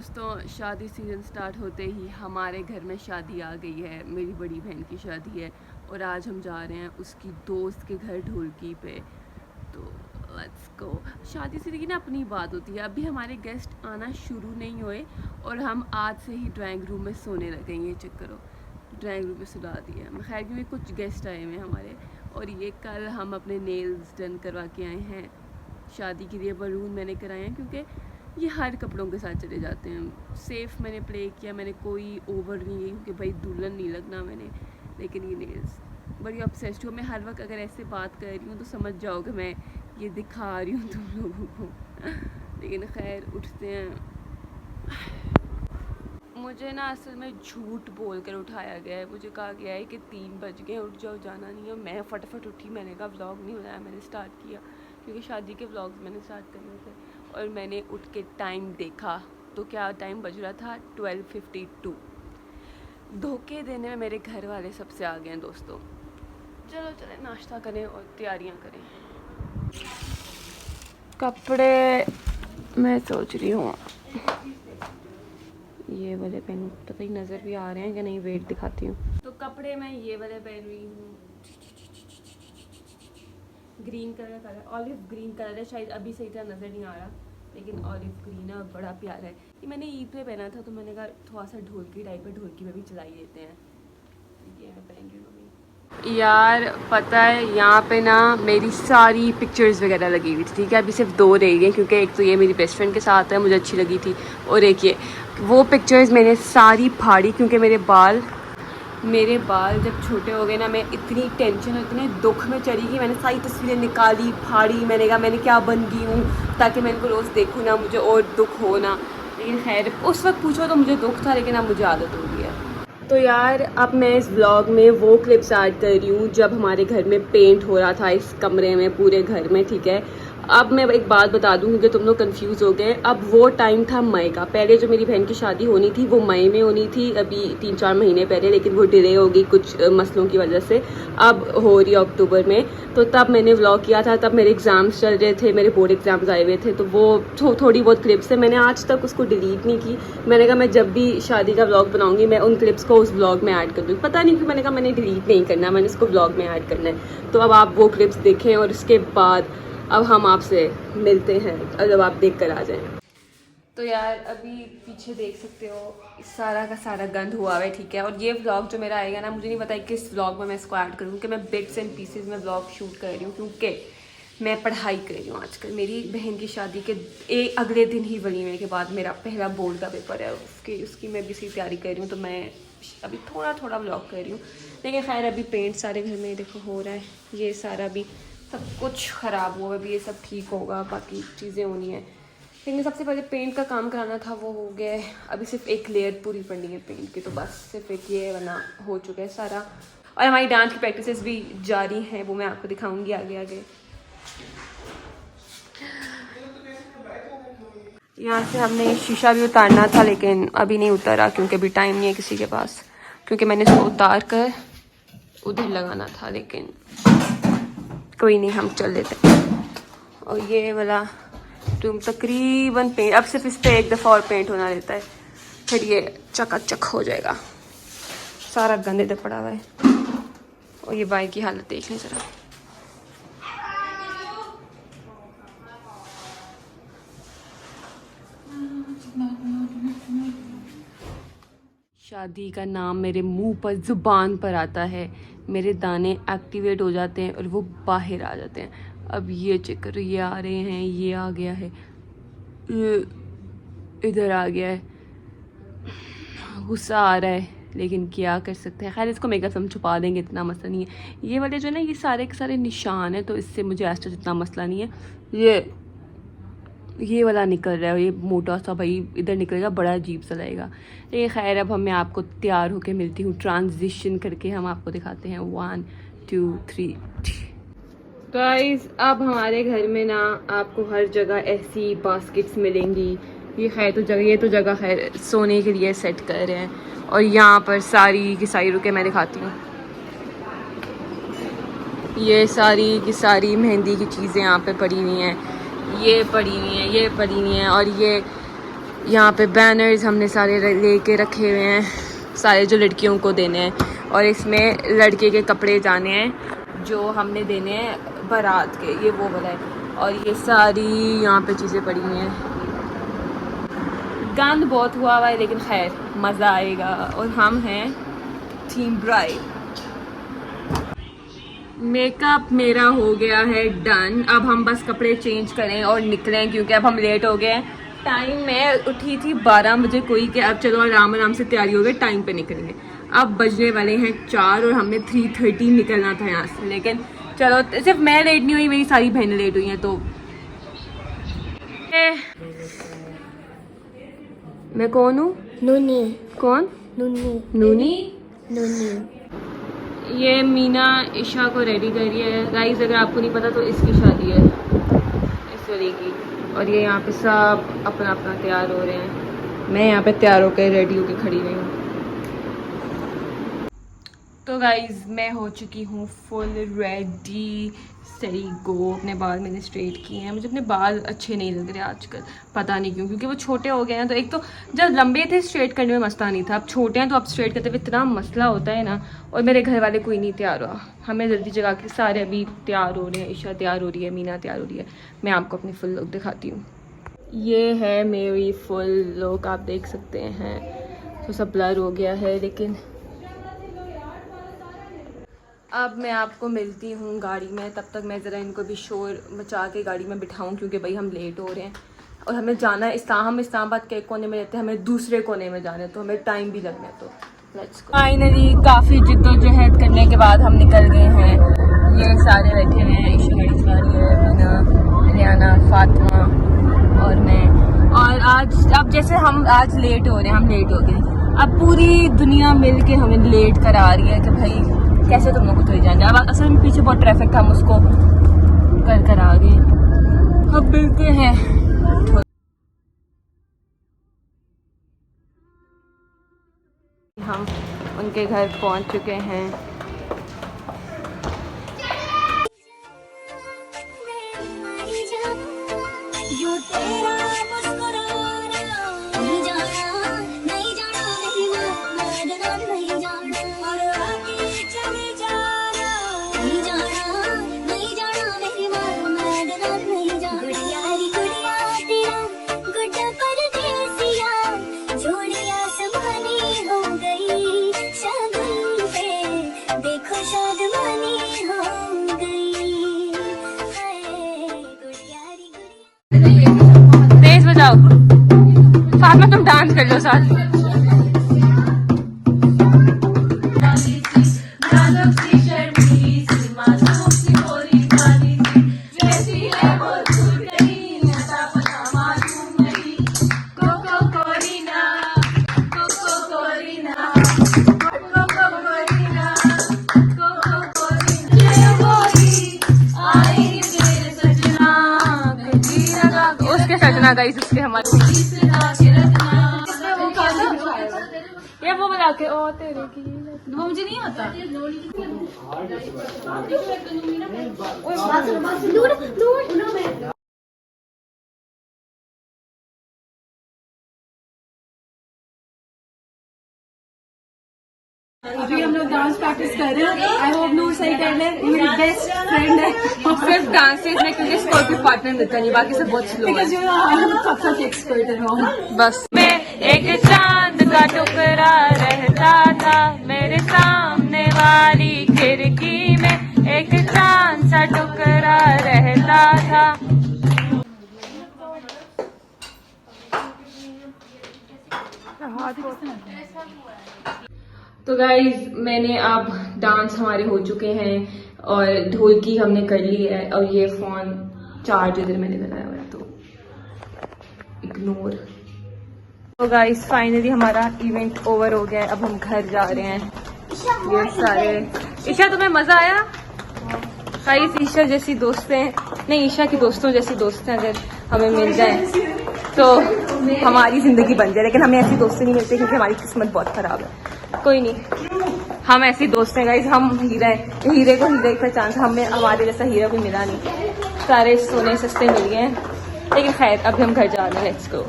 दोस्तों, शादी season start होते ही हमारे घर में शादी आ गई है। मेरी बड़ी बहन की शादी है और आज हम जा रहे हैं उसकी दोस्त के घर ढोलकी पे। तो लेट्स गो। शादी से देखिए ना अपनी बात होती है। अभी हमारे गेस्ट आना शुरू नहीं हुए और हम आज से ही ड्राइंग रूम में सोने लगे। ये चेक करो, ड्राइंग रूम में सुला दिया। खैर क्योंकि कुछ गेस्ट आए हुए हैं हमारे, और ये कल हम अपने नेल्स डन करवा के आए हैं। शादी के लिए बलून मैंने कराए हैं क्योंकि ये हर कपड़ों के साथ चले जाते हैं। सेफ़ मैंने प्ले किया, मैंने कोई ओवर नहीं गई क्योंकि भाई दुल्हन नहीं लगना मैंने। लेकिन ये नेल्स बड़ी ऑब्सेस्ड हूँ मैं। हर वक्त अगर ऐसे बात कर रही हूँ तो समझ जाओ कि मैं ये दिखा रही हूँ तुम लोगों को। लेकिन खैर उठते हैं। मुझे ना असल में झूठ बोल कर उठाया गया है। मुझे कहा गया है कि 3 बज गए, उठ जाओ, जाना नहीं है। मैं फटाफट उठी। मैंने कहा व्लॉग नहीं बनाया, मैंने स्टार्ट किया क्योंकि शादी के व्लॉग्स मैंने स्टार्ट करने थे। और मैंने उठ के टाइम देखा तो क्या टाइम बज रहा था 12:52। धोखे देने में मेरे घर वाले सबसे आगे हैं दोस्तों। चलो चले नाश्ता करें और तैयारियां करें। कपड़े मैं सोच रही हूँ ये वाले पहनूं, पता ही नज़र भी आ रहे हैं कि नहीं, वेट दिखाती हूँ। तो कपड़े मैं ये वाले पहन रही हूँ। ग्रीन कलर का है, ऑलिव ग्रीन कलर है। शायद अभी सही तरह नज़र नहीं आ रहा लेकिन ऑलिव ग्रीन है और बड़ा प्यारा है। ये मैंने ईद पे पहना था तो मैंने कहा थोड़ा सा ढोलकी टाइप है, ढोलकी में भी चला ही देते हैं। ये मैं पहन रही हूँ। यार पता है यहाँ पे ना मेरी सारी पिक्चर्स वगैरह लगी हुई थी, ठीक है। अभी सिर्फ 2 रह गई क्योंकि एक तो ये मेरी बेस्ट फ्रेंड के साथ है, मुझे अच्छी लगी थी, और एक ये। वो पिक्चर्स मैंने सारी फाड़ी क्योंकि मेरे बाल जब छोटे हो गए ना, मैं इतनी टेंशन और इतने दुख में चली गई। मैंने सारी तस्वीरें निकाली, फाड़ी। मैंने कहा मैंने क्या बन गई हूँ ताकि मैं इनको रोज़ देखूँ ना, मुझे और दुख हो ना। लेकिन खैर उस वक्त पूछो तो मुझे दुख था, लेकिन अब मुझे आदत हो गई है। तो यार अब मैं इस व्लॉग में वो क्लिप्स ऐड कर रही हूँ जब हमारे घर में पेंट हो रहा था, इस कमरे में, पूरे घर में, ठीक है। अब मैं एक बात बता दूँ क्योंकि तुम लोग कंफ्यूज हो गए। अब वो टाइम था मई का। पहले जो मेरी बहन की शादी होनी थी वो मई में होनी थी, अभी 3-4 महीने पहले, लेकिन वो डिले हो गई कुछ मसलों की वजह से। अब हो रही है अक्टूबर में। तो तब मैंने व्लॉग किया था, तब मेरे एग्ज़ाम्स चल रहे थे, मेरे बोर्ड एग्ज़ाम्स आए हुए थे। तो वो थोड़ी बहुत क्लिप्स है, मैंने आज तक उसको डिलीट नहीं की। मैंने कहा मैं जब भी शादी का व्लॉग बनाऊंगी मैं उन क्लिप्स को उस व्लॉग में ऐड कर दूँगी। पता नहीं क्यों मैंने कहा मैंने डिलीट नहीं करना, मैंने उसको व्लॉग में ऐड करना है। तो अब आप वो क्लिप्स देखें और उसके बाद अब हम आपसे मिलते हैं जब आप देख कर आ जाएं। तो यार अभी पीछे देख सकते हो सारा का सारा गंद हुआ है, ठीक है। और ये व्लॉग जो मेरा आएगा ना, मुझे नहीं पता किस व्लॉग में मैं इसको ऐड करूँ कि मैं बिट्स एंड पीसेस में व्लॉग शूट कर रही हूँ क्योंकि मैं पढ़ाई कर रही हूँ आजकल। मेरी बहन की शादी के अगले दिन ही वलीमे के बाद मेरा पहला बोर्ड का पेपर है, उसकी मैं भी सी तैयारी कर रही हूँ। तो मैं अभी थोड़ा व्लॉग कर रही हूँ। लेकिन खैर अभी पेंट सारे घर में देखो हो रहा है, ये सारा भी सब कुछ ख़राब हुआ है। अभी ये सब ठीक होगा, बाकी चीज़ें होनी है। लेकिन सबसे पहले पेंट का काम कराना था, वो हो गया है। अभी सिर्फ एक लेयर पूरी पड़नी है पेंट की, तो बस सिर्फ एक ये बना हो चुका है सारा। और हमारी डांस की प्रैक्टिसेस भी जारी हैं, वो मैं आपको दिखाऊंगी आगे आगे। यहाँ से हमने शीशा भी उतारना था लेकिन अभी नहीं उतारा क्योंकि अभी टाइम नहीं है किसी के पास, क्योंकि मैंने इसको उतार कर उधर लगाना था, लेकिन कोई नहीं, हम चल देते हैं। और ये वाला रूम तकरीबन पेंट, अब सिर्फ इस पर एक दफ़ा और पेंट होना रहता है, फिर ये चकाचक हो जाएगा। सारा गंद इधर पड़ा हुआ है। और ये बाइक की हालत देख लें ज़रा। शादी का नाम मेरे मुंह पर, ज़ुबान पर आता है, मेरे दाने एक्टिवेट हो जाते हैं और वो बाहर आ जाते हैं। अब ये चक्कर, ये आ रहे हैं, ये आ गया है, ये इधर आ गया है, गुस्सा आ रहा है, लेकिन क्या कर सकते हैं। खैर इसको मेकअप हम छुपा देंगे, इतना मसला नहीं है। ये वाले जो है ना, ये सारे के सारे निशान है, तो इससे मुझे आज तक इतना मसला नहीं है। ये वाला निकल रहा है, ये मोटा सा भाई इधर निकलेगा, बड़ा अजीब सा लगेगा। लेकिन खैर अब मैं आपको तैयार होके मिलती हूँ, ट्रांजिशन करके हम आपको दिखाते हैं। 1 2 3। गाइस अब हमारे घर में ना आपको हर जगह ऐसी बास्केट्स मिलेंगी। ये तो जगह खैर सोने के लिए सेट कर रहे हैं। और यहाँ पर सारी की सारी, रुके मैं दिखाती हूँ, ये सारी की सारी मेहंदी की चीज़ें यहाँ पे पड़ी हुई हैं, ये पड़ी हुई हैं, ये पड़ी हुई हैं। और ये यहाँ पे बैनर्स हमने सारे लेके रखे हुए हैं, सारे जो लड़कियों को देने हैं, और इसमें लड़के के कपड़े जाने हैं जो हमने देने हैं बारात के, ये वो वाला है। और ये सारी यहाँ पे चीज़ें पड़ी हुई हैं। गंद बहुत हुआ है लेकिन खैर मज़ा आएगा। और हम हैं थीम ब्राइड। मेकअप मेरा हो गया है डन। अब हम बस कपड़े चेंज करें और निकलें क्योंकि अब हम लेट हो गए हैं। टाइम मैं उठी थी 12 बजे कोई कि अब चलो आराम आराम से तैयारी हो गई, टाइम पे निकलेंगे। अब बजने वाले हैं 4 और हमने 3:30 निकलना था यहाँ से। लेकिन चलो, सिर्फ मैं लेट नहीं हुई, मेरी सारी बहनें लेट हुई हैं। तो मैं कौन हूँ? नूनी। कौन? नूनी। नूनी नूनी। ये मीना ईशा को रेडी कर रही है गाइस। अगर आपको नहीं पता तो इसकी शादी है, इस वाली की। और ये यहाँ पे सब अपना अपना तैयार हो रहे हैं। मैं यहाँ पे तैयार होकर रेडी होकर खड़ी हुई हूँ। तो गाइस मैं हो चुकी हूँ फुल रेडी, सही गो। अपने बाल मैंने स्ट्रेट किए हैं। मुझे अपने बाल अच्छे नहीं लग रहे आजकल, पता नहीं क्यों, क्योंकि वो छोटे हो गए हैं। तो एक तो जब लंबे थे स्ट्रेट करने में मसला नहीं था, अब छोटे हैं तो अब स्ट्रेट करते हुए इतना मसला होता है ना। और मेरे घर वाले कोई नहीं तैयार हुआ, हमें जल्दी जगा के सारे अभी तैयार हो रहे हैं। ईशा तैयार हो रही है, मीना तैयार हो रही है। मैं आपको अपनी फुल लुक दिखाती हूँ। ये है मेरी फुल लुक, आप देख सकते हैं। तो सब ब्लर हो गया है, लेकिन अब मैं आपको मिलती हूँ गाड़ी में। तब तक मैं ज़रा इनको भी शोर मचा के गाड़ी में बिठाऊँ, क्योंकि भाई हम लेट हो रहे हैं और हमें जाना है हम इस्लामाबाद के एक कोने में रहते हैं, हमें दूसरे कोने में जाना है, तो हमें टाइम भी लगना है। तो लेट्स गो। फाइनली काफ़ी जिद्दोजहद करने के बाद हम निकल गए हैं। ये सारे बैठे हुए हैं, ईशा गाड़ी चला रही है, मीना, रियाना, फातिमा और मैं। और आज अब जैसे हम आज लेट हो रहे हैं, हम लेट हो गए। अब पूरी दुनिया मिल के हमें लेट करा रही है कि भाई कैसे तुम लोग को थोड़ी जाना। अब असल में पीछे बहुत ट्रैफिक था, हम उसको कर आ गए। अब मिलते हैं। हम उनके घर पहुंच चुके हैं। तेज बजाओ, फातिमा तुम डांस कर लो साथ। उसके सजना गाइस, उसके हमारे ये वो बना के ओ तेरे की वो मुझे नहीं आता। अभी हम लोग डांस प्रैक्टिस कर रहे हैं। आई होप नूर सही कर ले, मेरी बेस्ट फ्रेंड है। सिर्फ डांसेस में क्योंकि इसको कोई पार्टनर मिलता नहीं, बाकी सब बहुत स्लो है। एक्सपर्ट है। बस मैं एक चांद का टुकड़ा रहता था मेरे सामने वाली खिड़की में, एक चांद सा टुकड़ा रहता था। तो गाइज मैंने अब डांस हमारे हो चुके हैं और ढोलकी हमने कर ली है, और ये फोन चार्ज इधर मैंने लगाया हुआ है, तो इग्नोर। तो गाइज फाइनली हमारा इवेंट ओवर हो गया है। अब हम घर जा रहे हैं। ये सारे ईशा तुम्हें मजा आया? गाइज ईशा जैसी दोस्तें नहीं, ईशा की दोस्तों जैसी दोस्तें अगर हमें मिल जाए तो हमारी जिंदगी बन जाए, लेकिन हमें ऐसी दोस्तें नहीं मिलती क्योंकि हमारी किस्मत बहुत खराब है। कोई नहीं, हम ऐसी दोस्त हैं गाइज, हम हीरे को हीरे की पहचान, हमें हमारे जैसा हीरा कोई मिला नहीं। सारे सोने सस्ते मिल गए हैं, लेकिन खैर अभी हम घर जा रहे हैं। Let's go.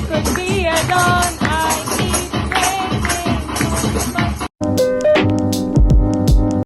could be a dawn.